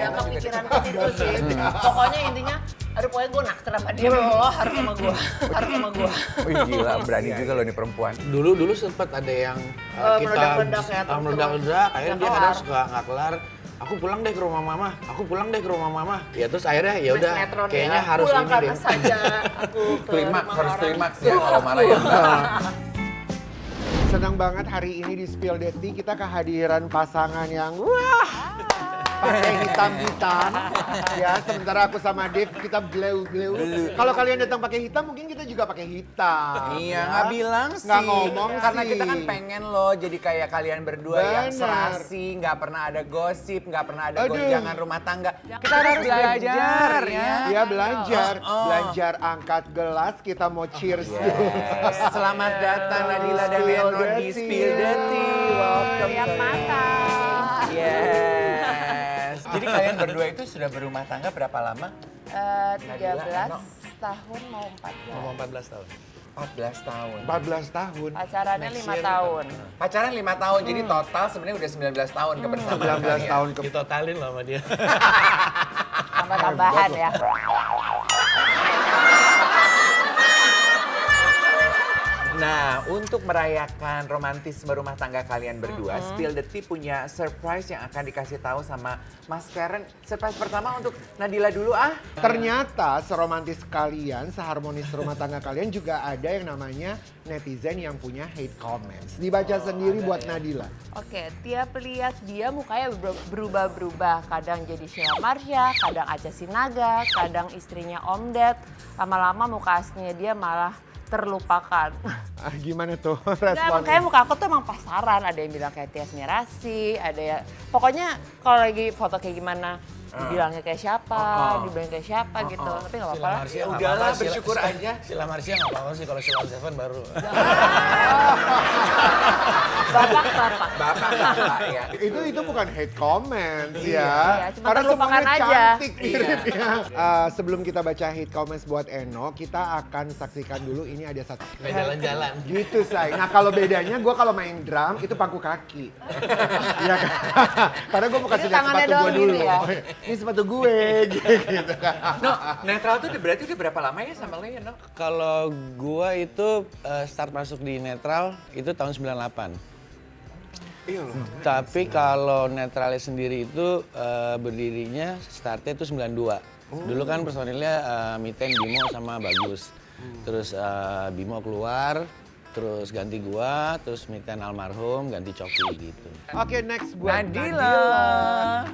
yang kepikiran ke situ sih. Pokoknya intinya, aduh pokoknya gue naksir sama dia, lo harus sama gue, harus sama gue. Wih gila, berani juga loh nih perempuan. Dulu sempet ada yang Meledak-ledak ya, terus. meledak-ledak, akhirnya Nggak dia kadang kelar. suka nggak kelar. Aku pulang deh ke rumah mama, aku pulang deh ke rumah mama. Ya terus akhirnya ya udah, Sinetron kayaknya ya. harus Pulang ini karena deh. saja aku ke Klimaks, rumah harus orang. klimaks ya kalau marah ya. Senang banget hari ini di Spill the Tea kita kehadiran pasangan yang wah pakai hitam-hitam ya, sementara aku sama Dave kita bleu-bleu. Kalau kalian datang pakai hitam mungkin kita juga pakai hitam. Iya, ya. nggak bilang sih. Nggak ngomong Karena sih. kita kan pengen loh jadi kayak kalian berdua yang Bener. serasi, nggak pernah ada gosip, nggak pernah ada Aduh. gonjangan rumah tangga. Kita harus belajar ya. Ya belajar, Oh. belajar angkat gelas, kita mau cheers dulu. Selamat datang Nadila dan Spill Eno the di tea. Spill the Tea. Welcome. Yang matang. Yes. Jadi kalian berdua itu sudah berumah tangga berapa lama? 13 tahun mau 14. Mau 14 tahun. 14 tahun. 14 tahun. Pacarannya Next 5 year. tahun. Pacaran 5 tahun, jadi total sebenarnya udah 19 tahun kebersamaan 19 kalian. tahun ke Ditotalin lah sama dia. Tambah-tambahan ya. Nah, untuk merayakan romantisme rumah tangga kalian berdua, Spill the Tea punya surprise yang akan dikasih tahu sama Mas Karen. Surprise pertama untuk Nadila dulu ah. Ternyata seromantis kalian, seharmonis rumah tangga kalian juga ada yang namanya netizen yang punya hate comments. Dibaca sendiri buat Nadila. Oke, tiap lihat dia mukanya berubah-berubah. Kadang jadi Sheila Marsha, kadang Aca Sinaga, kadang istrinya Om Ded. Lama-lama muka aslinya dia malah terlupakan. Ah, gimana tuh Enggak, responnya? makanya muka aku tuh emang pasaran. Ada yang bilang kayak Tias Mirasih, ada ya. Pokoknya kalau lagi foto kayak gimana, dibilangnya kayak siapa, dibilangnya kayak siapa gitu. Tapi nggak apa-apa lah. Ya udahlah, bersyukur aja. Sila Marsha nggak apa-apa sih, kalau Sila Seven baru. Bapak ya. Itu bukan hate comments Iya, ya. cuma Karena terlupakan semuanya aja. cantik miripnya. Sebelum kita baca hate comments buat Eno, kita akan saksikan dulu ini ada satu. Kayak jalan-jalan. Gitu say. Nah kalau bedanya gue kalau main drum itu pangku kaki. Iya kan? Karena gue mau kasih Ini lihat tangannya sepatu gue doang dulu. gini ya? Ini sepatu gue gitu kan. No, netral tuh berarti udah berapa lama ya sama lo ya, No? Kalau gua itu start masuk di netral itu tahun 98. Iya loh. Tapi kalau netralnya sendiri itu berdirinya startnya itu 92. Dulu kan personilnya Miten, Bimo sama Bagus. Terus Bimo keluar, terus ganti gua, terus Miten almarhum, ganti Coki gitu. Oke, next buat Nadila.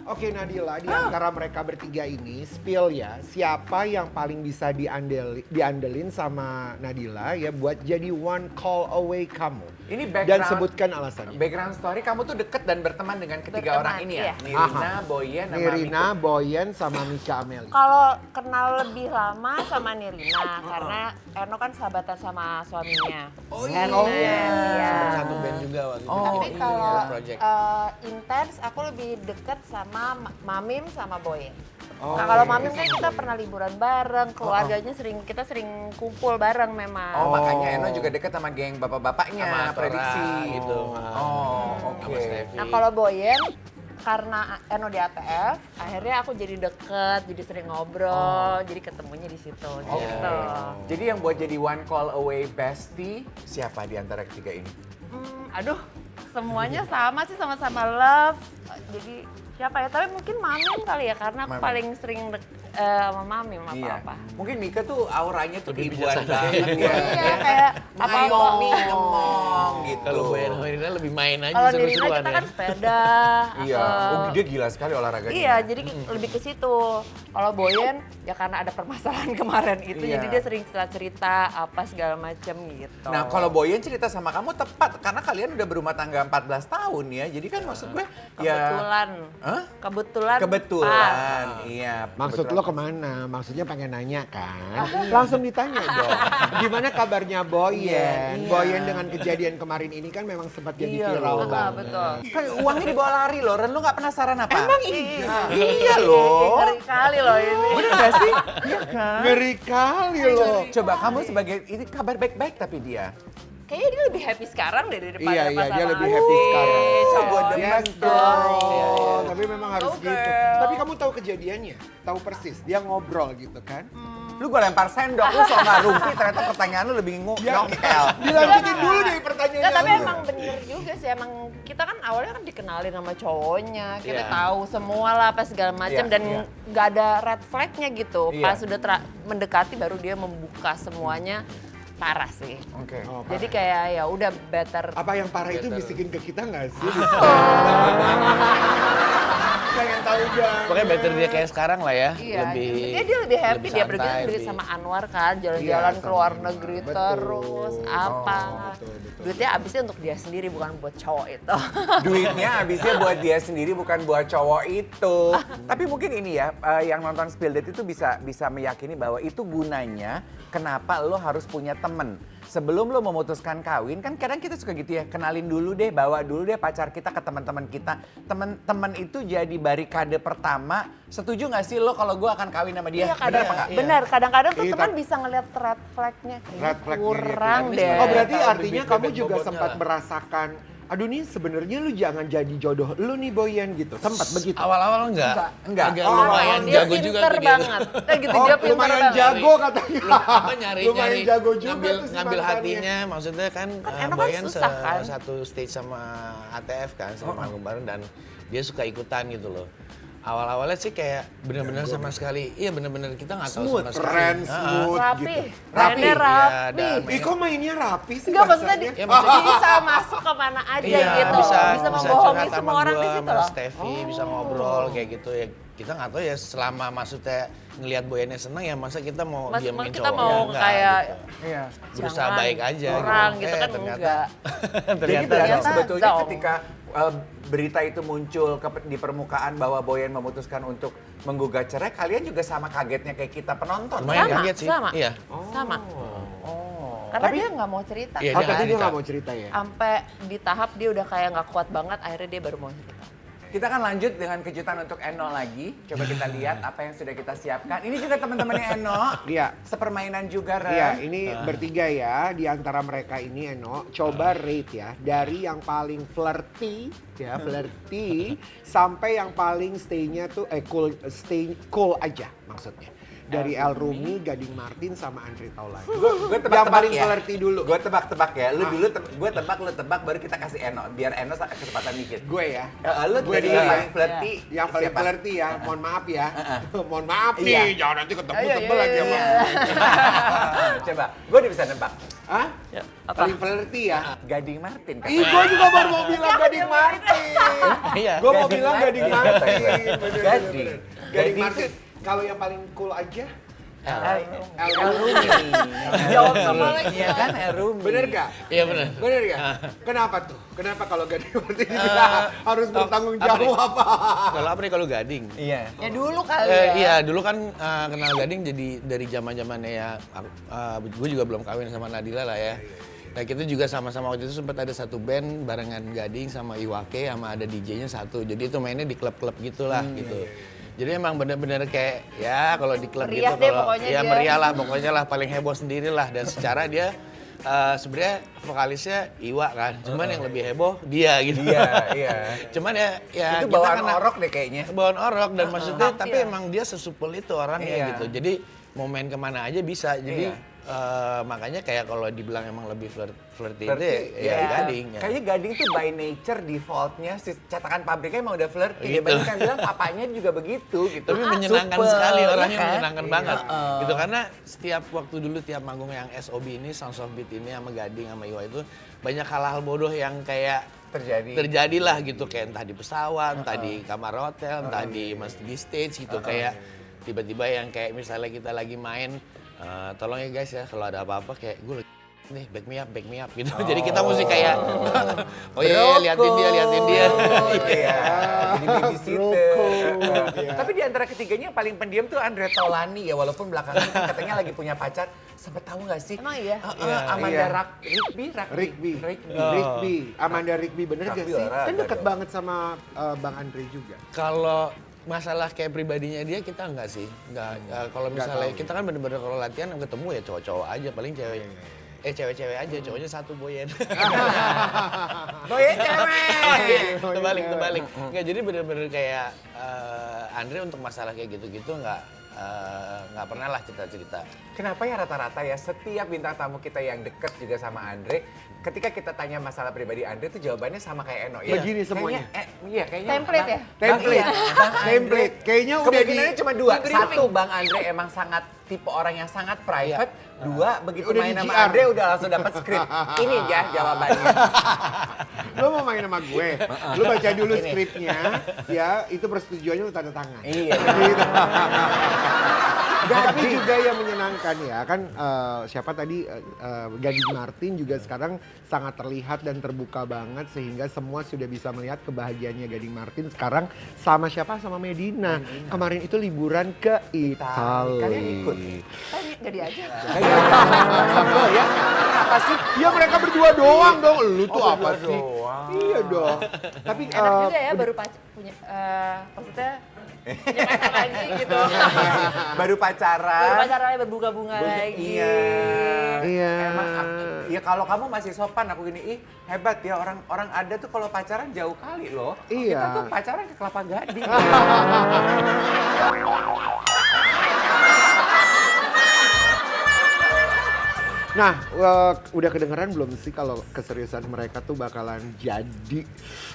Oke Nadila, di antara mereka bertiga ini, spill ya, siapa yang paling bisa diandelin sama Nadila ya buat jadi one call away kamu? Ini Dan background. sebutkan alasannya. Background story kamu tuh deket dan berteman dengan ketiga Berteman, orang ini ya? iya. Nirina, Boyen, sama Nirina, Miko. Boyen, sama Mika Ameli. Kalau kenal lebih lama sama Nirina, karena Eno kan sahabatan sama suaminya. Oh Ernest, iya. iya. Sempet satu band juga waktu itu. Oh, Tapi iya. kalau project. intens, aku lebih deket sama Mamim sama Boyen. Oh, Nah kalau iya. Mamim kan kita pernah liburan bareng, keluarganya kita sering kumpul bareng memang. Oh, makanya Eno juga deket sama geng bapak-bapaknya, Sama Tora prediksi. gitu. Oh, oke. Sama Steffi. Nah kalau Boyen, karena Eno di ATF, akhirnya aku jadi deket, jadi sering ngobrol, jadi ketemunya di situ. Gitu. Jadi yang buat jadi one call away bestie, siapa di antara ketiga ini? Aduh, semuanya sama sih, sama-sama love. Jadi siapa ya? Tapi mungkin Mamim kali ya, karena aku Mamim. paling sering sama Mamim apa-apa. Mungkin Mika tuh auranya tuh Lebih keibuan bijaksana. banget ya. Iya, kayak apa-apa. Ngayomi, ngemong gitu. Kalau Bu Eno Nirina lebih main aja Kalau Nirina seru-seruan kita ya. kan sepeda. Iya, atau- oh dia gila sekali olahraganya. Iya, jadi lebih ke situ. Kalau Boyen ya karena ada permasalahan kemarin itu, Iya. jadi dia sering cerita apa segala macem gitu. Nah, kalau Boyen cerita sama kamu tepat karena kalian udah berumah tangga 14 tahun ya. Jadi kan maksud gue kebetulan, Hah? kebetulan, Kebetulan, pas. iya. Maksud kebetulan. lo kemana? Maksudnya pengen nanya kan? Langsung ditanya dong. Gimana kabarnya Boyen? Iya. Boyen dengan kejadian kemarin ini kan memang sempat jadi Iya viral loh. banget. Betul. Kan uangnya dibawa lari loh, Ren, lu gak penasaran apa? Emang Iya. Iya loh. Ngeri kali loh ini. Bener gak sih? Iya kan? Ngeri kali loh. Coba kamu sebagai, ini kabar baik-baik tapi dia. kayaknya dia lebih happy sekarang deh daripada Iya, pas dia sama lebih happy sekarang. cowok. Gua demen Yes, tuh. girl. Iya, iya. Tapi memang harus Go, gitu. girl. Tapi kamu tahu kejadiannya? Tahu persis, dia ngobrol gitu kan? Lu gue lempar sendok, lu so nggak rumpi, ternyata pertanyaan lu lebih nyongkel. Dilanjutin dulu deh pertanyaannya. Nggak, tapi lu. emang bener juga sih, emang kita kan awalnya kan dikenalin sama cowoknya, kita Iya. tahu semua lah apa segala macam Iya, dan iya. nggak ada red flagnya gitu. Iya. Pas sudah mendekati baru dia membuka semuanya, parah sih. Oke. Oh, Jadi kayak ya udah better. apa yang parah itu Better. bisikin ke kita nggak sih? Pengen tahu dong. Pokoknya better dia kayak sekarang lah ya. Iya, lebih, dia lebih happy, dia pergi santai, duit lebih- sama Anwar kan, jalan-jalan Iya, ke luar sama negeri Anwar. terus, Betul. apa. betul. Duitnya habisnya untuk dia sendiri, bukan buat cowok itu. Duitnya habisnya buat dia sendiri bukan buat cowok itu. Tapi mungkin ini ya, yang nonton Spill Date itu bisa meyakini bahwa itu gunanya kenapa lo harus punya temen. Sebelum lo memutuskan kawin, kan kadang kita suka gitu ya, kenalin dulu deh, bawa dulu deh pacar kita ke teman-teman kita. Teman-teman itu jadi barikade pertama. Setuju nggak sih lo kalau gue akan kawin sama dia? Iya, Bener apa nggak? benar. Kadang-kadang tuh Iya, teman tapi- bisa ngeliat red flagnya. Red flag-nya Kurang gitu. deh. Oh berarti Tahu artinya bibit kamu bebek juga bobotnya sempat lah. merasakan, aduh nih sebenarnya lu jangan jadi jodoh lu nih Boyan gitu. Sempat begitu. Awal-awal enggak. Enggak. Agak Oh, lumayan dia jago juga pinter tuh dia. banget. Nah, gitu, Oh, dia pinter lumayan banget. jago katanya. Apa nyari-nyari Lumayan jago juga ngambil, tuh si ngambil mantannya. hatinya, maksudnya kan, Eno kan Boyan susah kan? satu stage sama ATF kan, sama manggung bareng dan dia suka ikutan gitu loh. Awal-awalnya sih kayak bener-bener sama sekali, iya bener-bener kita nggak tahu Smooth, sama sekali. keren, Ah, smooth Rapi. gitu. Rapi. Mainnya Iya, rapi. dan- Ih kok mainnya rapi sih Enggak, maksudnya bahasanya? Ya, maksudnya- bisa masuk kemana aja Iya, gitu. Bisa membohongi curhat sama semua orang di gua, situ sama loh. Steffi, bisa ngobrol kayak gitu ya. Kita nggak tahu ya selama maksudnya ngelihat Boyannya senang ya masa kita mau diemin kita cowoknya, mau enggak, kayak gitu. Iya. Berusaha jangan, baik aja kurang gitu. gitu kan ternyata, enggak. Jadi ternyata berarti ternyata sebetulnya zong. ketika berita itu muncul di permukaan bahwa Boyan memutuskan untuk menggugat cerai, kalian juga sama kagetnya kayak kita penonton. lumayan Sama, kaget sih. sama. Iya. Sama. Oh. Karena dia nggak mau cerita. Iya, Oh dia tapi dia cerita. nggak mau cerita ya? Sampai di tahap dia udah kayak nggak kuat banget, akhirnya dia baru mau cerita. Kita akan lanjut dengan kejutan untuk Eno lagi. Coba kita lihat apa yang sudah kita siapkan. Ini juga teman-temannya Eno. Iya. Sepermainan juga, Ren. Iya, ini bertiga ya, di antara mereka ini Eno, coba rate ya, dari yang paling flirty, ya flirty, sampai yang paling stay-nya tuh, stay cool aja maksudnya. Dari El Rumi, Gading Martin, sama Andre Taulani. Gue Yang paling flirty dulu. Gue tebak-tebak ya. Lu dulu, gue tebak, lu tebak, baru kita kasih Eno. Biar Eno kesempatan dikit. Gue ya. Lu Gue dari dulu yang ya. paling flirty. Yang paling siapa? flirty ya, mohon maaf ya. Mohon maaf Iya. nih, jangan nanti ketemu Ayo, tebel lagi sama. Coba, gue udah bisa nebak. Hah? Ya, apa? Paling flirty ya? Gading Martin kan? Ih, gue juga baru mau bilang Gading Martin. Iya. Gue mau Gading bilang Gading Martin. Martin. Gading. Gading Gading Martin. Kalau yang paling cool aja, El Rumi. Jawab sama lagi. Iya kan El Rumi. bener gak? Iya benar. Bener ya? Kenapa tuh? Kenapa kalau Gading Martin harus bertanggung apa nih? jawab apa? Kalau apa nih kalau Gading? Iya. Ya dulu kali ya. Iya, dulu kan kenal Gading jadi dari zaman-zamannya ya, gue juga belum kawin sama Nadila lah ya. Nah kita juga sama-sama waktu itu sempat ada satu band barengan Gading sama Iwake sama ada DJ-nya satu. Jadi itu mainnya di klub-klub gitulah gitu. Jadi emang bener-bener kayak ya kalau di klub Meriah gitu deh kalau pokoknya ya dia. meriah lah pokoknya lah paling heboh sendiri lah dan secara dia sebenarnya vokalisnya Iwa kan, cuman yang lebih heboh dia gitu. Iya, iya. Cuman ya Itu kita bawaan karena- orok deh kayaknya. bawaan orok dan maksudnya Tampil. tapi emang dia sesupel itu orangnya Iya. gitu. Jadi mau main kemana aja bisa. Jadi Iya. makanya kayak kalau dibilang emang lebih flirty itu Flirty, ya iya. Gading. Ya. Kayaknya Gading tuh by nature defaultnya cetakan pabriknya emang udah flirty. Dia Gitu. banyak yang bilang papanya juga begitu gitu. Tapi menyenangkan Supel, sekali ya orangnya kan? menyenangkan Iya. banget. Gitu karena setiap waktu dulu tiap manggung yang SOB ini Sounds of Beat ini sama Gading sama Iwa itu banyak hal-hal bodoh yang kayak terjadilah gitu kayak entah di pesawat, entah di kamar hotel, entah di stage gitu kayak tiba-tiba yang kayak misalnya kita lagi main tolong ya guys ya kalau ada apa-apa kayak gue nih back me up gitu. Jadi kita mesti kayak oh iya liatin dia. Iya. Jadi babysitter. Iya. Tapi di antara ketiganya yang paling pendiam tuh Andre Taulani ya walaupun belakangan kan katanya lagi punya pacar. Sempet tahu nggak sih? Emang iya? Amanda Iya. Rigby. Amanda Rigby bener gak Tapi sih? olahraga Kan deket dong. banget sama Bang Andre juga. Kalau masalah kayak pribadinya dia kita enggak sih. Enggak kalau Nggak misalnya tahu. kita kan bener-bener kalau latihan yang ketemu ya cowok-cowok aja paling cewek. cewek-cewek aja, cowoknya satu Boyen. Boyen cewek. Terbalik. Nggak, jadi bener-bener kayak Andre untuk masalah kayak gitu-gitu nggak pernah lah cerita-cerita. Kenapa ya rata-rata ya setiap bintang tamu kita yang deket juga sama Andre, ketika kita tanya masalah pribadi Andre tuh jawabannya sama kayak Eno ya. Begini semuanya. Iya kayaknya. Template ya? Template. Kayaknya udah Kemungkinannya cuma dua. di briefing. Satu, Bang Andre emang sangat tipe orang yang sangat private. Dua, begitu Udah main di sama GR. Andre udah langsung dapat skrip. Ini ya jawabannya. Lo mau main sama gue, lo baca dulu skripnya, ya itu persetujuannya lo tanda tangan. Iya. Gitu. Tapi juga yang menyenangkan ya kan siapa tadi Gading Martin juga sekarang sangat terlihat dan terbuka banget sehingga semua sudah bisa melihat kebahagiaannya Gading Martin sekarang sama siapa sama Medina. Kemarin itu liburan ke Italia. Kalian ikut? Jadi aja. Sebel ya? Kenapa sih? Ya mereka berdua doang dong. Lu tuh apa berdua sih? doang. Iya dong. Tapi Enak juga ya baru punya, maksudnya punya pacar lagi gitu. Baru pacaran. Baru pacarannya berbunga-bunga lagi. Iya. Iya. Emang ya kalau kamu masih sopan aku gini, ih hebat ya orang ada tuh kalau pacaran jauh kali loh. Iya. Kita tuh pacaran ke Kelapa Gading. Nah, udah kedengeran belum sih kalau keseriusan mereka tuh bakalan jadi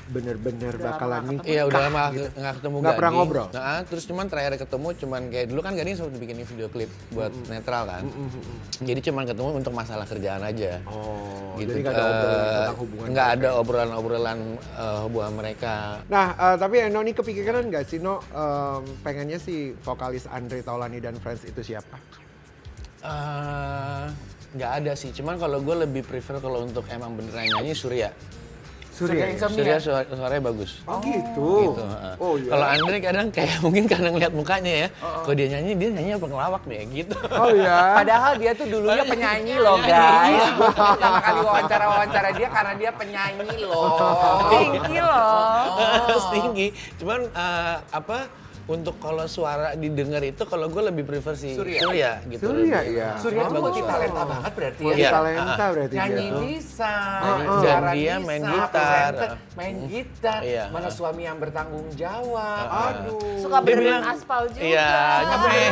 bener-bener Udah lama bakalan nggak nikah? Iya udah lama gitu. nggak ketemu Nggak pernah Gading. ngobrol? Nah, terus cuman terakhir ketemu cuman kayak dulu kan Gading sempat bikin video klip buat netral kan. Jadi cuman ketemu untuk masalah kerjaan aja. Oh, Gitu. jadi nggak ada obrolan tentang hubungan Nggak mereka. ada obrolan-obrolan hubungan mereka. Nah, tapi Eno nih kepikiran nggak sih, No, pengennya sih vokalis Andre Taulani dan Friends itu siapa? Nggak ada sih, cuman kalau gue lebih prefer kalau untuk emang beneran nyanyi Surya. Surya Insomnia. Surya suaranya bagus. Oh gitu. Gitu, heeh. Oh iya. Kalau Andre kadang kayak mungkin karena ngeliat mukanya ya, kalau dia nyanyi apa ngelawak nih gitu. Oh iya. Padahal dia tuh dulunya penyanyi loh guys. Gue pertama kali wawancara dia karena dia penyanyi loh. Tinggi loh. Tinggi. Cuman untuk kalau suara didengar itu kalau gue lebih prefer si Surya. gitu. Surya, iya. Surya tuh bagus multi suaranya. talenta banget berarti ya. Multi Iya. talenta berarti Nyanyi dia. bisa, Dan siaran dia bisa, main gitar. presenter, main gitar, Iya. mana suami yang bertanggung jawab. Aduh. Suka Dia benerin bilang, aspal juga. Iya, nyemen.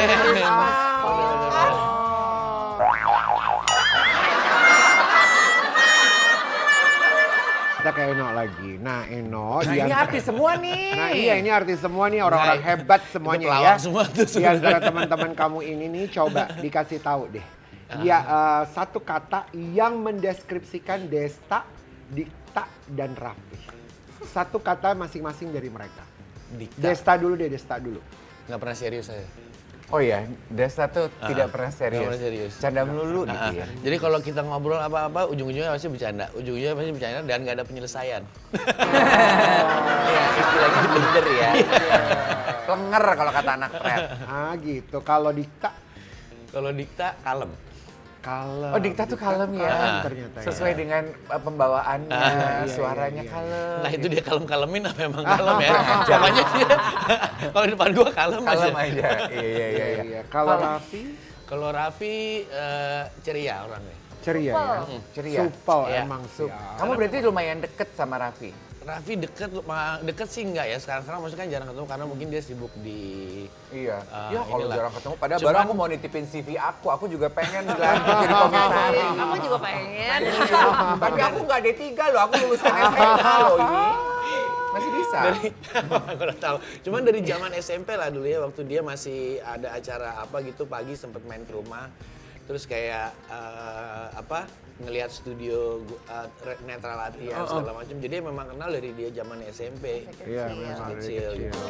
Kita ke Eno lagi. Nah, Eno Nah di ini antara- artis semua nih. Nah iya ini artis semua nih orang-orang Nah, hebat itu semuanya pelawak ya. semua tuh Di sebenarnya. antara teman-teman kamu ini nih coba dikasih tahu deh. Ya satu kata yang mendeskripsikan Desta, Dikta, dan Raffi. Satu kata masing-masing dari mereka. Dikta. Desta dulu deh, Desta dulu. Nggak pernah serius saya. Oh ya, Desta tuh tidak pernah serius. Nggak pernah serius. Canda melulu gitu ya. Jadi kalau kita ngobrol apa-apa, ujung-ujungnya pasti bercanda. Ujung-ujungnya pasti bercanda dan nggak ada penyelesaian. Iya, istilahnya bener ya. Lenger kalau kata anak rap. Ah gitu. Kalau Dikta, Kalau Dikta kalem. kalem. Oh Dikta tuh kalem ya. Kalem ternyata ya. Sesuai dengan pembawaannya, iya, suaranya iya. kalem. Nah itu dia kalem-kalemin apa emang kalem ya? Makanya dia, kalau di depan gua kalem aja. Kalem aja. Iya. Iya. Kalau Raffi Kalau Raffi ceria orangnya. ceria ya. ceria. Supel Iya. emang sih. Kamu berarti lumayan deket sama Raffi. Raffi deket sih enggak ya, sekarang maksudnya kan jarang ketemu karena mungkin dia sibuk di Iya. Ah, Ya kalau inilah. jarang ketemu. Padahal Cuman- baru aku mau nitipin CV aku juga pengen dilantik jadi komisaris. Aku juga pengen. Tapi aku nggak D3 loh, aku lulusan SMA loh ini. Masih bisa. Aku udah tahu. Cuman dari zaman SMP lah dulu ya, waktu dia masih ada acara apa gitu pagi sempet main ke rumah. Terus kayak ngelihat studio netral latihan segala macam. Jadi memang kenal dari dia zaman SMP. Iya, memang dari Kecil kecil. gitu.